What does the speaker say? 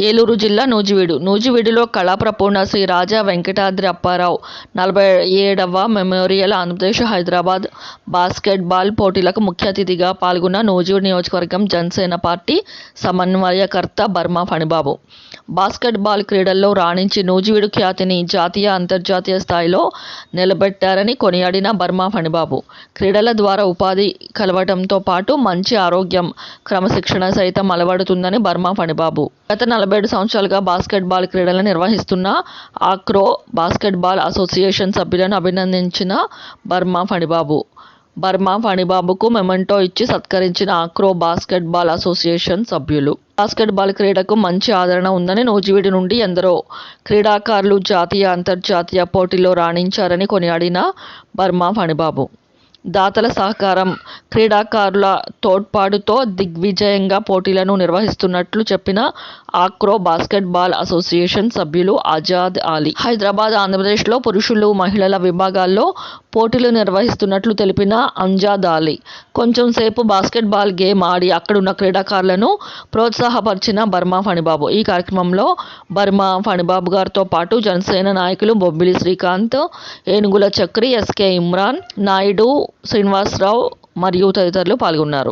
ఏలూరు జిల్లా నూజివీడులో కళాప్రపూర్ణ శ్రీ రాజా Venkatadri Apparao 47వ memorial Andhra Pradesh Hyderabad basketball పోటీలకు ముఖ్య అతిథిగా పాల్గొన్న నూజివీడు నియోజకవర్గం జనసేన పార్టీ సమన్వయకర్త బర్మా ఫణిబాబు. బాస్కెట్బాల్ క్రీడల్లో రాణించి నూజివీడు ఖ్యాతిని జాతీయ, అంతర్జాతీయ స్థాయిలో నిలబెట్టారని కొనియాడిన బర్మా ఫణిబాబు, క్రీడల ద్వారా ఉపాధి కలవడంతో పాటు మంచి ఆరోగ్యం, క్రమశిక్షణ సైతం అలవడుతుందని బర్మా ఫణిబాబు గత 47 సంవత్సరాలుగా బాస్కెట్బాల్ క్రీడలను నిర్వహిస్తున్న ఆక్రో బాస్కెట్బాల్ అసోసియేషన్ సభ్యులను అభినందించిన బర్మా ఫణిబాబుకు మెమెంటో ఇచ్చి సత్కరించిన ఆక్రో బాస్కెట్బాల్ అసోసియేషన్ సభ్యులు. బాస్కెట్బాల్ క్రీడకు మంచి ఆదరణ ఉందని, నూజివీడు నుండి ఎందరో క్రీడాకారులు జాతీయ, అంతర్జాతీయ పోటీల్లో రాణించారని కొనియాడిన బర్మా ఫణిబాబు, దాతల సహకారం, క్రీడాకారుల తోడ్పాటుతో దిగ్విజయంగా పోటీలను నిర్వహిస్తున్నట్లు చెప్పిన ఆక్రో బాస్కెట్బాల్ అసోసియేషన్ సభ్యులు ఆజాద్ అలీ, హైదరాబాద్, ఆంధ్రప్రదేశ్లో పురుషులు, మహిళల విభాగాల్లో పోటీలు నిర్వహిస్తున్నట్లు తెలిపిన అంజాద్ అలీ, కొంచెం సేపు బాస్కెట్బాల్ గేమ్ ఆడి అక్కడున్న క్రీడాకారులను ప్రోత్సాహపరిచిన బర్మా ఫణిబాబు. ఈ కార్యక్రమంలో బర్మా ఫణిబాబు గారితో పాటు జనసేన నాయకులు బొబ్బిలి శ్రీకాంత్, ఏనుగుల చక్రి, ఎస్కే ఇమ్రాన్, నాయుడు, శ్రీనివాసరావు మరియు తదితరులు పాల్గొన్నారు.